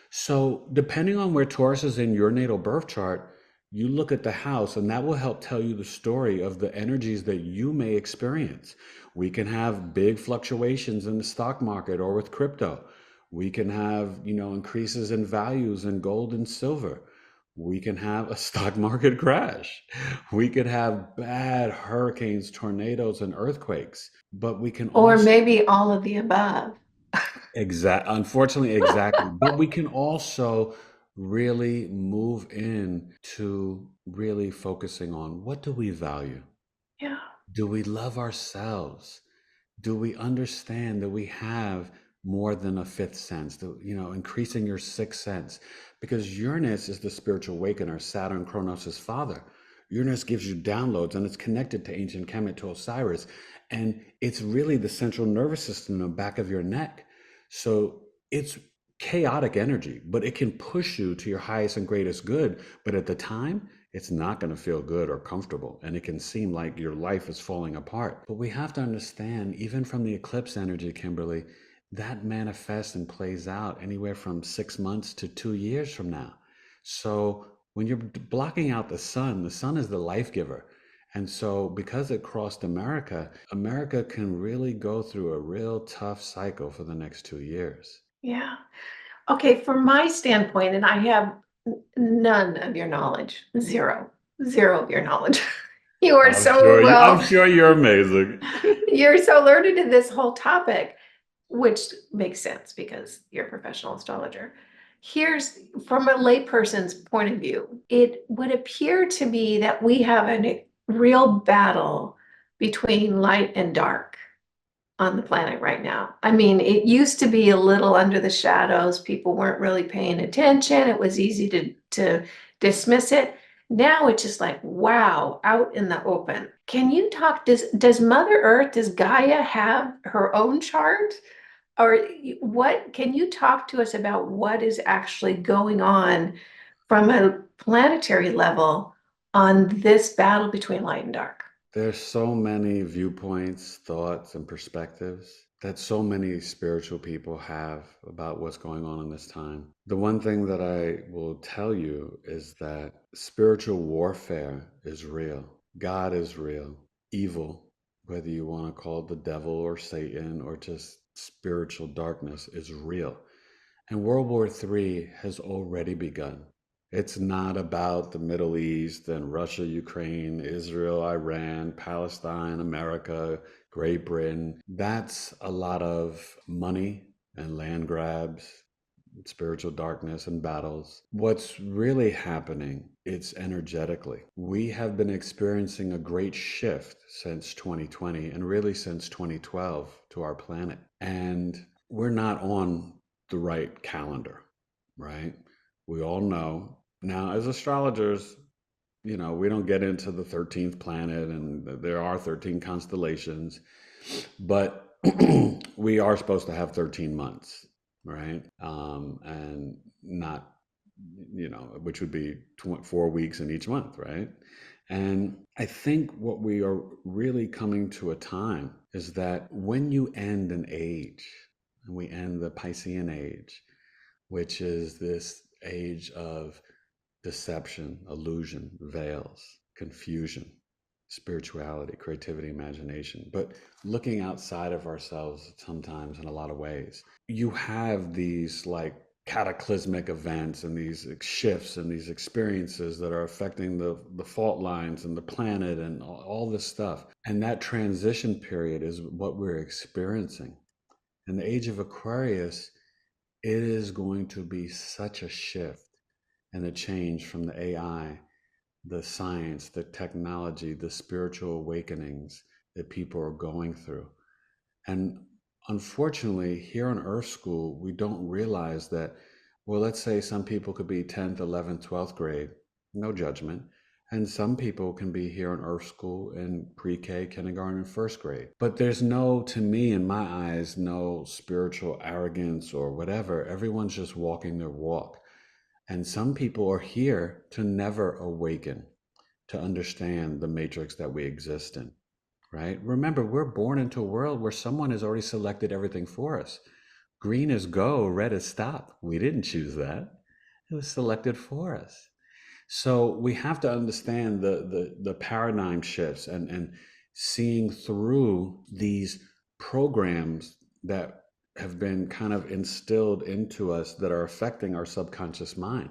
So depending on where Taurus is in your natal birth chart, You look at the house, and that will help tell you the story of the energies that you may experience. We can have big fluctuations in the stock market or with crypto. We can have, increases in values in gold and silver. We can have a stock market crash. We could have bad hurricanes, tornadoes, and earthquakes. But we can Or also maybe all of the above. unfortunately, exactly. But we can also really move in to really focusing on, what do we value? Yeah. Do we love ourselves? Do we understand that we have more than a fifth sense, increasing your sixth sense? Because Uranus is the spiritual awakener, Saturn, Kronos' father. Uranus gives you downloads, and it's connected to ancient Kemet, to Osiris. And it's really the central nervous system in the back of your neck. So it's chaotic energy, but it can push you to your highest and greatest good. But at the time, it's not going to feel good or comfortable. And it can seem like your life is falling apart. But we have to understand, even from the eclipse energy, Kimberly, that manifests and plays out anywhere from 6 months to 2 years from now. So when you're blocking out the sun is the life giver. And so because it crossed America, America can really go through a real tough cycle for the next 2 years. Yeah. Okay, from my standpoint, and I have none of your knowledge, zero of your knowledge. You are so I'm well, sure you're amazing. you're so learned in this whole topic, which makes sense because you're a professional astrologer. Here's from a layperson's point of view, it would appear to me that we have a real battle between light and dark on the planet right now. I mean, it used to be a little under the shadows. People weren't really paying attention. It was easy to dismiss it. Now it's just like, wow, out in the open. Can you talk, does Mother Earth, does Gaia have her own chart? Or what, can you talk to us about what is actually going on from a planetary level on this battle between light and dark? There's so many viewpoints, thoughts, and perspectives that so many spiritual people have about what's going on in this time. The one thing that I will tell you is that spiritual warfare is real. God is real. Evil, whether you want to call it the devil or Satan or just spiritual darkness, is real. And World War III has already begun. It's not about the Middle East and Russia, Ukraine, Israel, Iran, Palestine, America, Great Britain. That's a lot of money and land grabs, spiritual darkness and battles. What's really happening, it's energetically. We have been experiencing a great shift since 2020 and really since 2012 to our planet. And we're not on the right calendar, right? We all know. Now, as astrologers, we don't get into the 13th planet, and there are 13 constellations, but we are supposed to have 13 months, right? And not, which would be 4 weeks in each month, right? And I think what we are really coming to a time is that when you end an age, and we end the Piscean age, which is this age of deception, illusion, veils, confusion, spirituality, creativity, imagination, but looking outside of ourselves sometimes in a lot of ways. You have these like cataclysmic events and these shifts and these experiences that are affecting the fault lines and the planet and all this stuff. And that transition period is what we're experiencing. In the age of Aquarius, it is going to be such a shift and a change from the AI, the science, the technology, the spiritual awakenings that people are going through. And unfortunately, here on Earth School, we don't realize that, well, let's say some people could be 10th, 11th, 12th grade, no judgment. And some people can be here on Earth School in pre-K, kindergarten, and first grade. But there's no, to me, in my eyes, no spiritual arrogance or whatever. Everyone's just walking their walk. And some people are here to never awaken, to understand the matrix that we exist in, right? Remember, we're born into a world where someone has already selected everything for us. Green is go, red is stop. We didn't choose that. It was selected for us. So we have to understand the paradigm shifts and seeing through these programs that have been kind of instilled into us that are affecting our subconscious mind,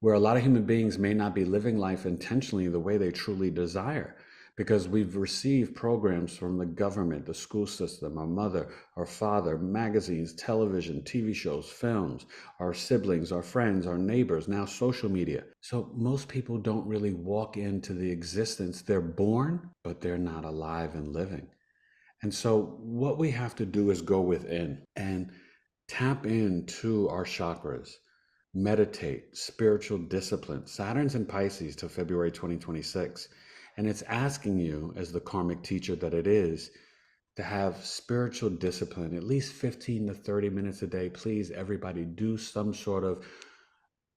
where a lot of human beings may not be living life intentionally the way they truly desire because we've received programs from the government, the school system, our mother, our father, magazines, television, TV shows, films, our siblings, our friends, our neighbors, now social media. So most people don't really walk into the existence. They're born, but they're not alive and living. And so what we have to do is go within and tap into our chakras, meditate, spiritual discipline. Saturn's in Pisces till February 2026. And it's asking you, as the karmic teacher that it is, to have spiritual discipline, at least 15 to 30 minutes a day. Please, everybody, do some sort of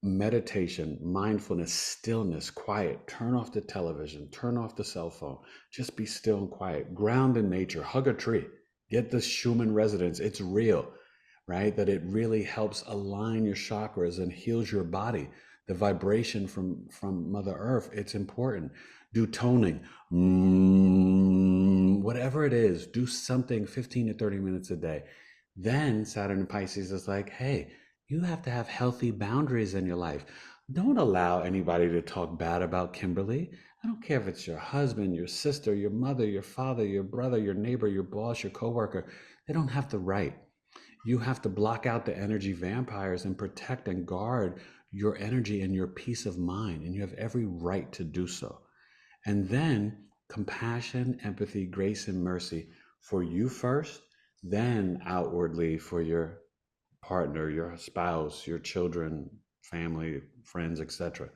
meditation, mindfulness, stillness, quiet. Turn off the television, turn off the cell phone. Just be still and quiet. Ground in nature, hug a tree. Get the Schumann resonance. It's real, right? That it really helps align your chakras and heals your body. The vibration from Mother Earth, it's important. Do toning, whatever it is, do something 15 to 30 minutes a day. Then Saturn and Pisces is like, hey, you have to have healthy boundaries in your life. Don't allow anybody to talk bad about Kimberly. I don't care if it's your husband, your sister, your mother, your father, your brother, your neighbor, your boss, your coworker. They don't have the right. You have to block out the energy vampires and protect and guard your energy and your peace of mind. And you have every right to do so. And then compassion, empathy, grace, and mercy for you first, then outwardly for your partner, your spouse, your children, family, friends, etc.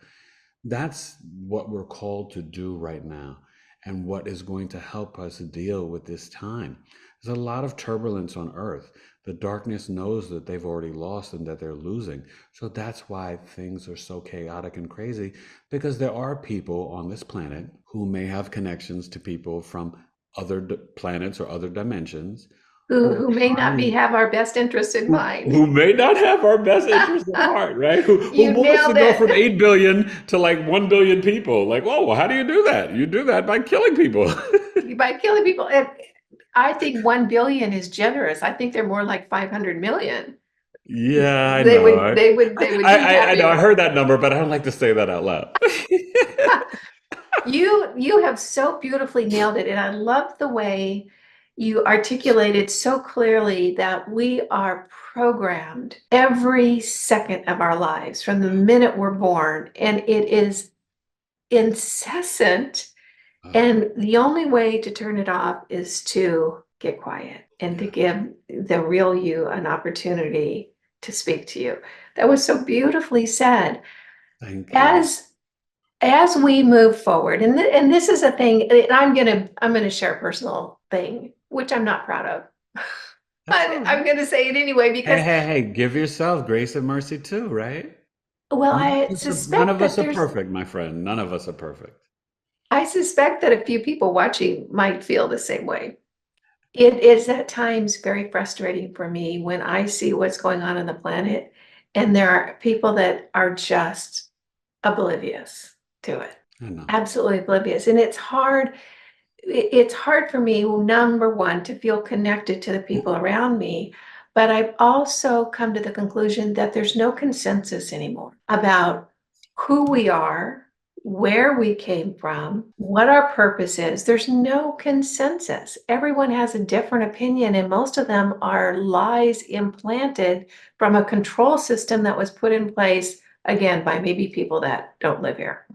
That's what we're called to do right now and what is going to help us deal with this time. There's a lot of turbulence on earth. The darkness knows that they've already lost and that they're losing. So that's why things are so chaotic and crazy, because there are people on this planet who may have connections to people from other planets or other dimensions who are Who may not be trying, have our best interest in mind. who may not have our best interest at heart, right? Who You want us to nailed go from it. 8 billion to like 1 billion people. Like, whoa, well, how do you do that? You do that by killing people. By killing people. And I think 1 billion is generous. I think they're more like 500 million. Yeah, I They know. would, they would, they would be I know. I happier. heard that number, but I don't like to say that out loud. You have so beautifully nailed it, and I love the way you articulated so clearly that we are programmed every second of our lives from the minute we're born, and it is incessant. Oh, And the only way to turn it off is to get quiet and to yeah. give the real you an opportunity to speak to you. That was so beautifully said. Thank you. As as we move forward, and this is a thing, and I'm gonna share a personal thing, which I'm not proud of. That's all But right. I'm gonna say it anyway Hey, because, hey, hey, give yourself grace and mercy too, right? well, None I of us are, none suspect of us that are perfect, my friend. None of us are perfect. a few people watching might feel the same way. It is at times very frustrating for me when I see what's going on the planet, and there are people that are just oblivious to it, I know. absolutely oblivious. And it's hard for me, number one, to feel connected to the people around me, but I've also come to the conclusion that there's no consensus anymore about who we are, where we came from, what our purpose is. There's no consensus. Everyone has a different opinion, and most of them are lies implanted from a control system that was put in place, again, by maybe people that don't live here.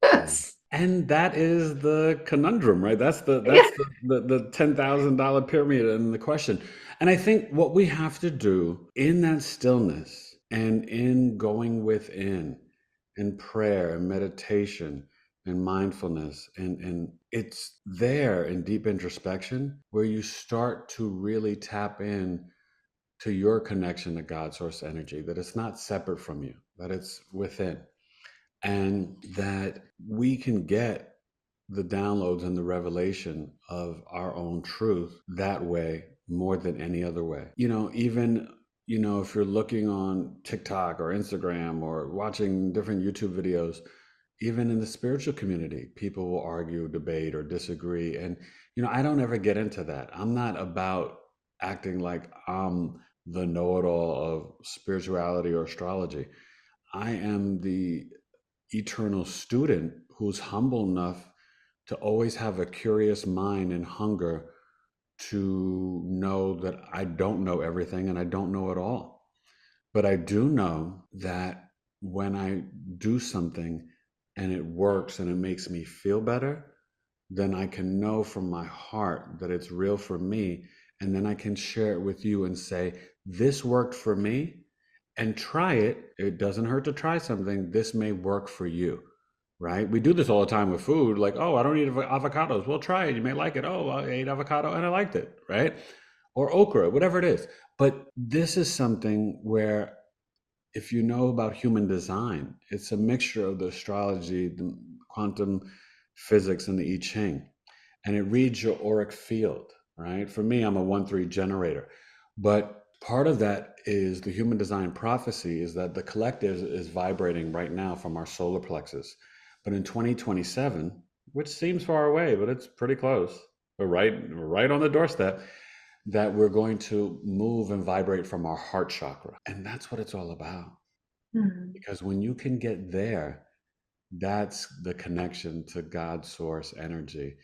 Yeah. And that is the conundrum, right? Yeah. The $10,000 pyramid and the question. And I think what we have to do in that stillness and in going within and prayer and meditation and mindfulness and it's there in deep introspection where you start to really tap in to your connection to God source energy, that it's not separate from you, that it's within and that we can get the downloads and the revelation of our own truth that way more than any other way. Even if you're looking on TikTok or Instagram or watching different YouTube videos, even in the spiritual community, people will argue, debate, or disagree. And, I don't ever get into that. I'm not about acting like I'm the know it all of spirituality or astrology. I am the eternal student who's humble enough to always have a curious mind and hunger to know that I don't know everything and I don't know it all. But I do know that when I do something and it works and it makes me feel better, then I can know from my heart that it's real for me. And then I can share it with you and say, this worked for me, and try it. It doesn't hurt to try something. This may work for you, right? We do this all the time with food, like, oh, I don't eat avocados. Well, try it. You may like it. Oh, I ate avocado and I liked it, right? Or okra, whatever it is. But this is something where, if you know about human design, it's a mixture of the astrology, the quantum physics, and the I Ching. And it reads your auric field, right? For me, I'm a 1-3 generator. But part of that is the human design prophecy is that the collective is vibrating right now from our solar plexus. But in 2027, which seems far away, but it's pretty close, we're right on the doorstep, that we're going to move and vibrate from our heart chakra. And that's what it's all about. Mhm. Because when you can get there, that's the connection to God source energy.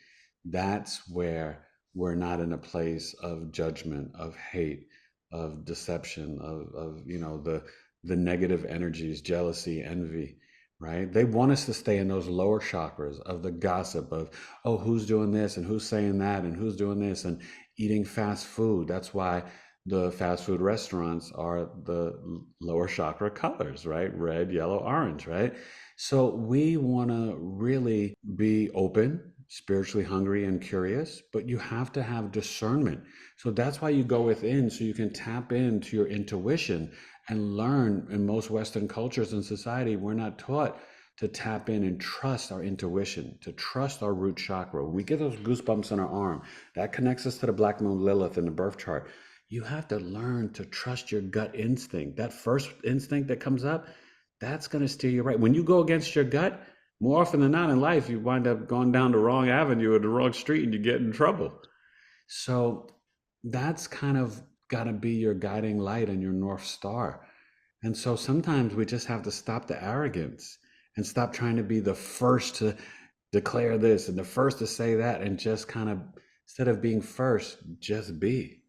That's where we're not in a place of judgment, of hate, of deception, of the negative energies, jealousy, envy, right? They want us to stay in those lower chakras of the gossip of, oh, who's doing this and who's saying that and who's doing this and eating fast food. That's why the fast food restaurants are the lower chakra colors, right? Red, yellow, orange, right? So we want to really be open, spiritually hungry, and curious, but you have to have discernment. So that's why you go within, so you can tap into your intuition and learn. In most Western cultures and society, we're not taught to tap in and trust our intuition, to trust our root chakra. When we get those goosebumps on our arm, that connects us to the Black Moon Lilith in the birth chart. You have to learn to trust your gut instinct. That first instinct that comes up, that's going to steer you right. When you go against your gut, more often than not in life, you wind up going down the wrong avenue or the wrong street and you get in trouble. So that's kind of got to be your guiding light and your North Star. And so sometimes we just have to stop the arrogance and stop trying to be the first to declare this and the first to say that, and just kind of, instead of being first, just be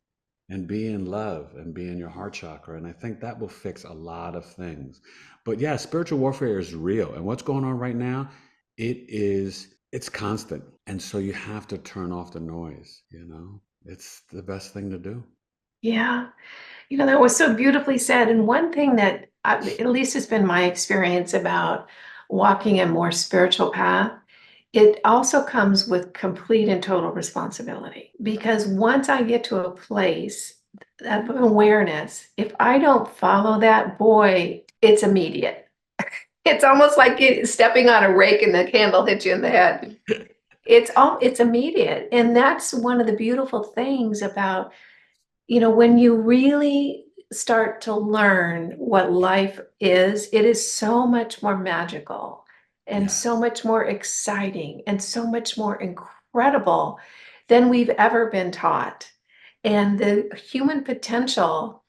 and be in love and be in your heart chakra. And I think that will fix a lot of things. But yeah, spiritual warfare is real. And what's going on right now, it's constant. And so you have to turn off the noise. It's the best thing to do. Yeah. That was so beautifully said. And one thing that at least has been my experience about walking a more spiritual path, it also comes with complete and total responsibility. Because once I get to a place of awareness, if I don't follow that, boy, it's immediate. It's almost like stepping on a rake and the candle hits you in the head. It's immediate. And that's one of the beautiful things about when you really start to learn what life is, it is so much more magical and so Yes. much more exciting and so much more incredible than we've ever been taught. And the human potential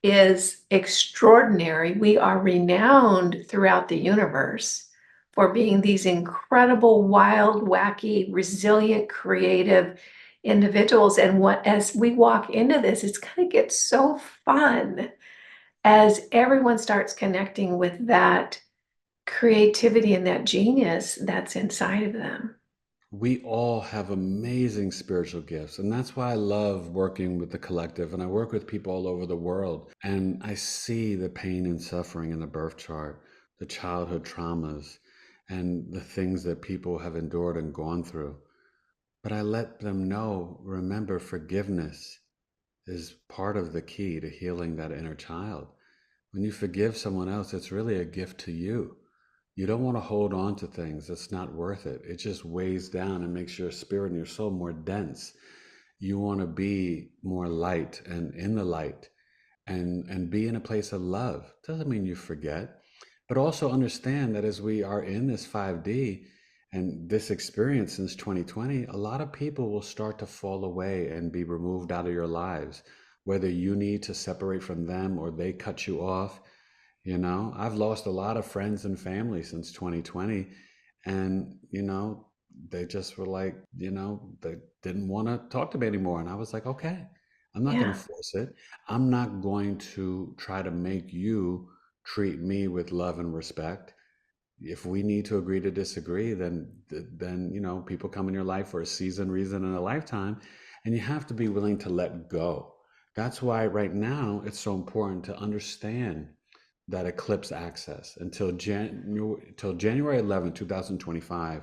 is extraordinary. We are renowned throughout the universe for being these incredible, wild, wacky, resilient, creative individuals. And as we walk into this, it's going to get so fun as everyone starts connecting with that creativity and that genius that's inside of them. We all have amazing spiritual gifts. And that's why I love working with the collective. And I work with people all over the world. And I see the pain and suffering in the birth chart, the childhood traumas, and the things that people have endured and gone through. But I let them know, remember, forgiveness is part of the key to healing that inner child. When you forgive someone else, it's really a gift to you. You don't want to hold on to things that's not worth it. It just weighs down and makes your spirit and your soul more dense. You want to be more light and in the light and be in a place of love. Doesn't mean you forget, but also understand that as we are in this 5D and this experience since 2020, a lot of people will start to fall away and be removed out of your lives, whether you need to separate from them or they cut you off. I've lost a lot of friends and family since 2020, and they just were like, they didn't want to talk to me anymore. And I was like, okay, I'm not going to Yeah. force it. I'm not going to try to make you treat me with love and respect. If we need to agree to disagree, then people come in your life for a season, reason, and a lifetime, and you have to be willing to let go. That's why right now it's so important to understand that eclipse access until January 11, 2025.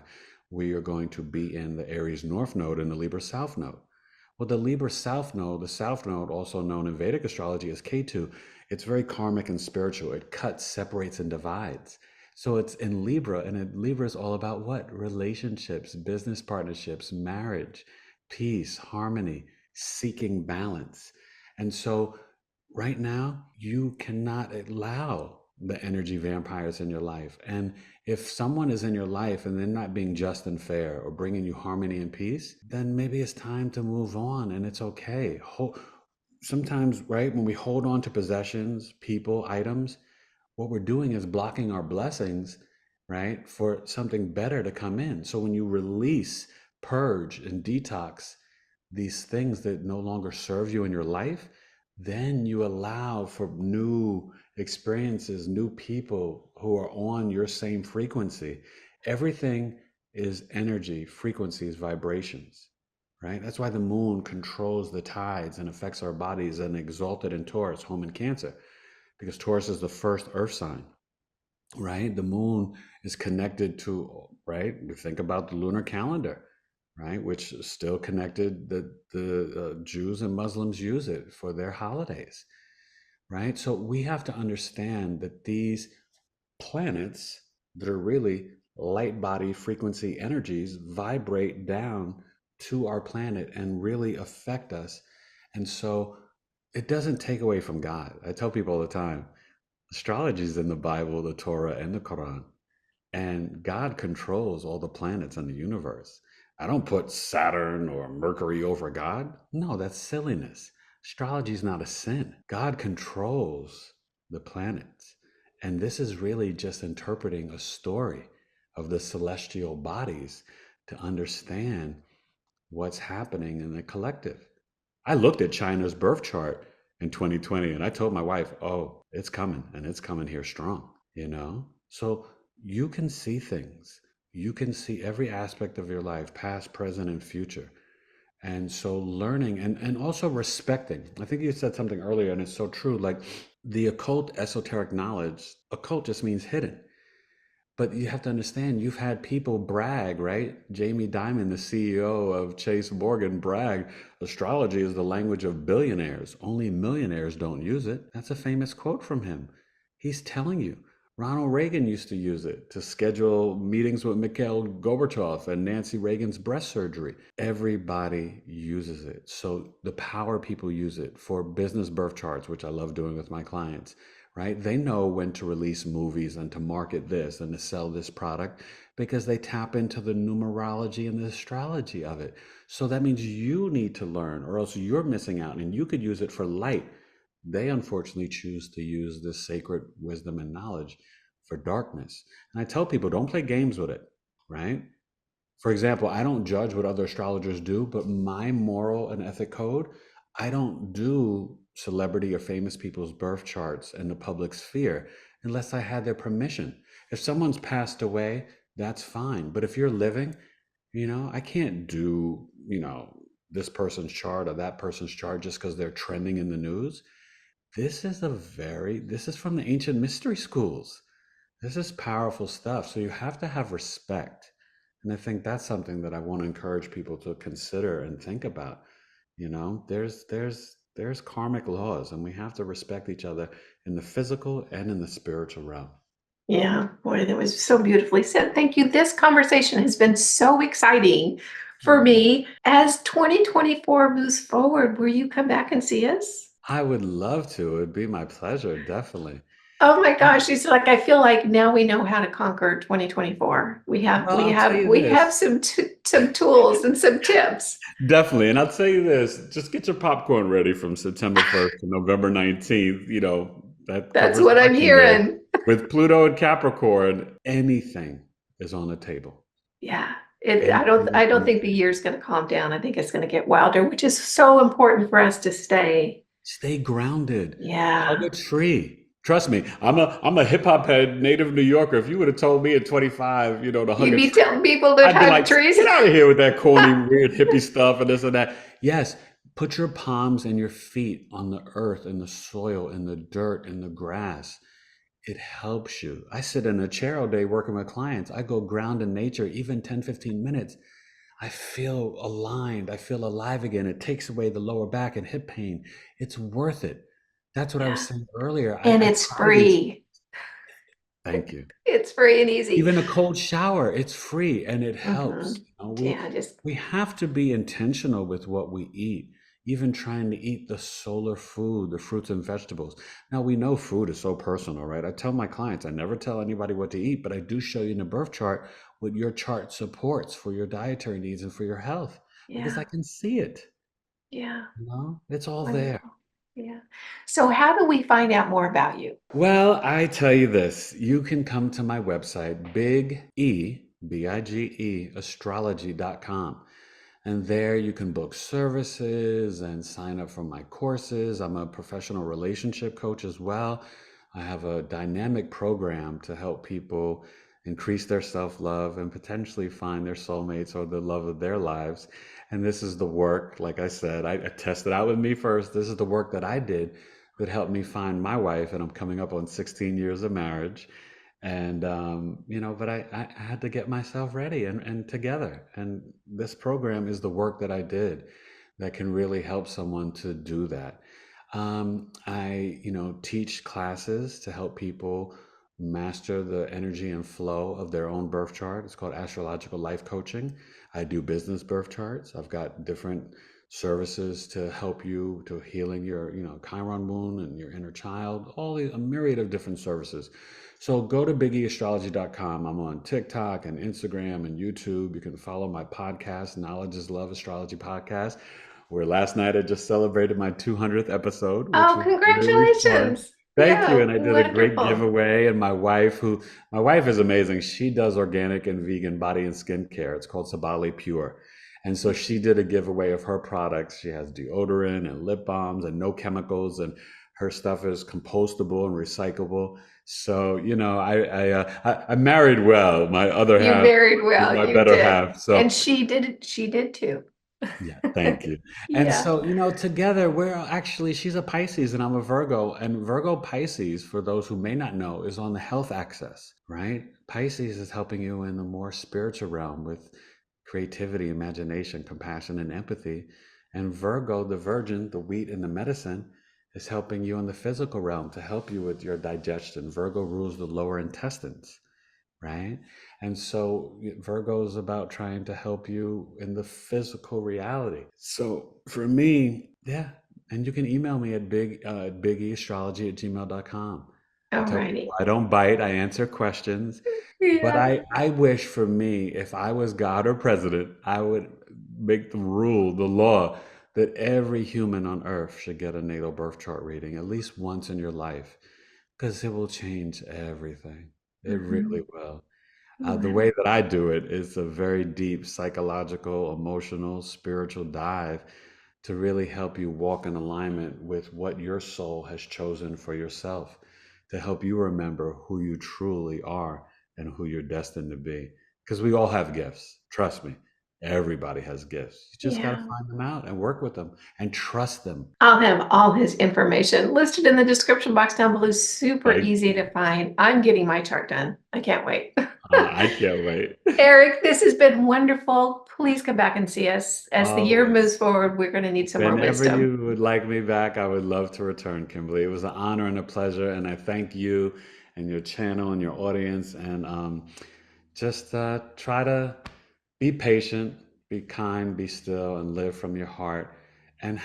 We are going to be in the Aries North Node and the Libra South Node. Well, the Libra South Node, the South Node, also known in Vedic astrology as Ketu, it's very karmic and spiritual. It cuts, separates, and divides. So it's in Libra, and Libra is all about what? Relationships, business partnerships, marriage, peace, harmony, seeking balance. And so right now, you cannot allow the energy vampires in your life. And if someone is in your life and they're not being just and fair or bringing you harmony and peace, then maybe it's time to move on and it's okay. Sometimes, right, when we hold on to possessions, people, items, what we're doing is blocking our blessings, right, for something better to come in. So when you release, purge, and detox these things that no longer serve you in your life, then you allow for new experiences, new people who are on your same frequency. Everything is energy, frequencies, vibrations, right? That's why the moon controls the tides and affects our bodies and exalted in Taurus, home in Cancer, because Taurus is the first earth sign, right? The moon is connected to, right? We think about the lunar calendar, right? Which is still connected. The Jews and Muslims use it for their holidays, right? So we have to understand that these planets that are really light body frequency energies vibrate down to our planet and really affect us. And so it doesn't take away from God. I tell people all the time, astrology is in the Bible, the Torah, and the Quran. And God controls all the planets in the universe. I don't put Saturn or Mercury over God. No, that's silliness. Astrology is not a sin. God controls the planets. And this is really just interpreting a story of the celestial bodies to understand what's happening in the collective. I looked at China's birth chart in 2020 and I told my wife, oh, it's coming and it's coming here strong. So you can see things. You can see every aspect of your life, past, present, and future. And so learning and also respecting. I think you said something earlier and it's so true. Like the occult esoteric knowledge, occult just means hidden. But you have to understand, you've had people brag, right? Jamie Dimon, the CEO of Chase Morgan, brag, astrology is the language of billionaires. Only millionaires don't use it. That's a famous quote from him. He's telling you. Ronald Reagan used to use it to schedule meetings with Mikhail Gorbachev and Nancy Reagan's breast surgery. Everybody uses it. So the power people use it for business birth charts, which I love doing with my clients, right? They know when to release movies and to market this and to sell this product because they tap into the numerology and the astrology of it. So that means you need to learn, or else you're missing out, and you could use it for light. They unfortunately choose to use this sacred wisdom and knowledge for darkness. And I tell people, don't play games with it, right? For example, I don't judge what other astrologers do, but my moral and ethic code, I don't do celebrity or famous people's birth charts in the public sphere unless I had their permission. If someone's passed away, that's fine. But if you're living, I can't do, this person's chart or that person's chart just because they're trending in the news. This is from the ancient mystery schools. This is powerful stuff. So you have to have respect. And I think that's something that I want to encourage people to consider and think about. There's karmic laws and we have to respect each other in the physical and in the spiritual realm. Yeah, boy, that was so beautifully said. Thank you. This conversation has been so exciting for Mm. me. As 2024 moves forward, will you come back and see us? I would love to. It'd be my pleasure, definitely. Oh my gosh, it's like I feel like now we know how to conquer 2024. We have Well, we I'll tell have you we have this. some tools and some tips. Definitely. And I'll tell you this, just get your popcorn ready from September 1st to November 19th. That That's covers what I'm election day. hearing. With Pluto and Capricorn, anything is on the table. Yeah. I Anything don't on think the the table. year's going to calm down. I think it's going to get wilder, which is so important for us to stay. Stay grounded. Hug Yeah. a tree. Trust me, I'm a hip hop head, native New Yorker. If you would have told me at 25, to hug You'd a be tree, telling people to I'd be hug like, trees. get out of here with that corny, weird hippie stuff and this and that. Yes, put your palms and your feet on the earth and the soil and the dirt and the grass. It helps you. I sit in a chair all day working with clients. I go ground in nature, even 10, 15 minutes. I feel aligned. I feel alive again. It takes away the lower back and hip pain. It's worth it. That's what I was Yeah. saying earlier. And I it's try these. free. Thank you. It's free and easy. Even a cold shower, it's free and it Hmm. helps. Yeah, just We have to be intentional with what we eat, even trying to eat the solar food, the fruits and vegetables. Now we know food is so personal, right? I tell my clients, I never tell anybody what to eat, but I do show you in the birth chart what your chart supports for your dietary needs and for your health because I yeah, can see it. yeah. It's all there. Wonderful. Yeah. So how do we find out more about you? Well, I tell you this, you can come to my website, Bige, astrology.com. And there you can book services and sign up for my courses. I'm a professional relationship coach as well. I have a dynamic program to help people increase their self love and potentially find their soulmates or the love of their lives. And this is the work, like I said, I tested out with me first. This is the work that I did that helped me find my wife. And I'm coming up on 16 years of marriage. And but I had to get myself ready and together, and this program is the work that I did that can really help someone to do that. I teach classes to help people master the energy and flow of their own birth chart. It's called Astrological Life Coaching. I do business birth charts. I've got different services to help you to healing your chiron wound and your inner child, a myriad of different services. So go to biggieastrology.com. I'm on TikTok and Instagram and YouTube. You can follow my podcast, Knowledge is Love Astrology Podcast, where last night I just celebrated my 200th episode, which Oh, was really fun. congratulations. Thank you. Yeah, And I did a great wonderful. giveaway. And my wife is amazing. She does organic and vegan body and skin care. It's called Sabali Pure. And so she did a giveaway of her products. She has deodorant and lip balms and no chemicals. And her stuff is compostable and recyclable. So, I married well. My other You half married is well, my you better did. half. And So she did too. yeah, thank you. And Yeah. so, together we're actually, she's a Pisces and I'm a Virgo. And Virgo Pisces, for those who may not know, is on the health axis, right? Pisces is helping you in the more spiritual realm with creativity, imagination, compassion, and empathy. And Virgo, the virgin, the wheat, and the medicine, is helping you in the physical realm to help you with your digestion. Virgo rules the lower intestines, right? And so Virgo is about trying to help you in the physical reality. So for me, yeah. And you can email me at biggieastrology@gmail.com. I All tell people righty. I don't bite, I answer questions. But Yeah. I wish for me, if I was God or president, I would make the rule, the law, that every human on earth should get a natal birth chart reading at least once in your life, because it will change everything. It Hmm. really will. The Wow. way that I do it is a very deep psychological, emotional, spiritual dive to really help you walk in alignment with what your soul has chosen for yourself, to help you remember who you truly are and who you're destined to be. Because we all have gifts. Trust me, everybody has gifts. You just got to Yeah. find them out and work with them and trust them. I'll have all his information listed in the description box down below. Super Thank easy you. to find. I'm getting my chart done. I can't wait. I can't wait. Eric, this has been wonderful. Please come back and see us. As the year moves Always. forward, we're going to need some more Whenever wisdom. you would like me back, I would love to return, Kimberly. It was an honor and a pleasure, and I thank you and your channel and your audience. And just try to be patient, be kind, be still, and live from your heart. And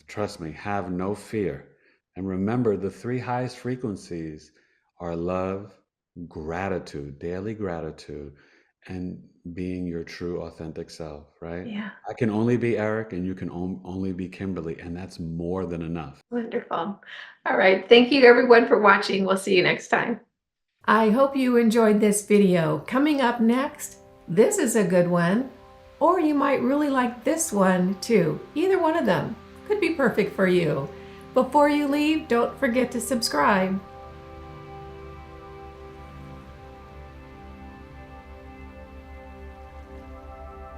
trust me, have no fear. And remember, the three highest frequencies are love, gratitude, daily gratitude, and being your true authentic self, right? Yeah, I can only be Eric and you can only be Kimberly, and that's more than enough. wonderful. All right. Thank you everyone for watching. We'll see you next time. I hope you enjoyed this video. Coming up next, this is a good one, or you might really like this one too. Either one of them could be perfect for you. Before you leave, don't forget to subscribe.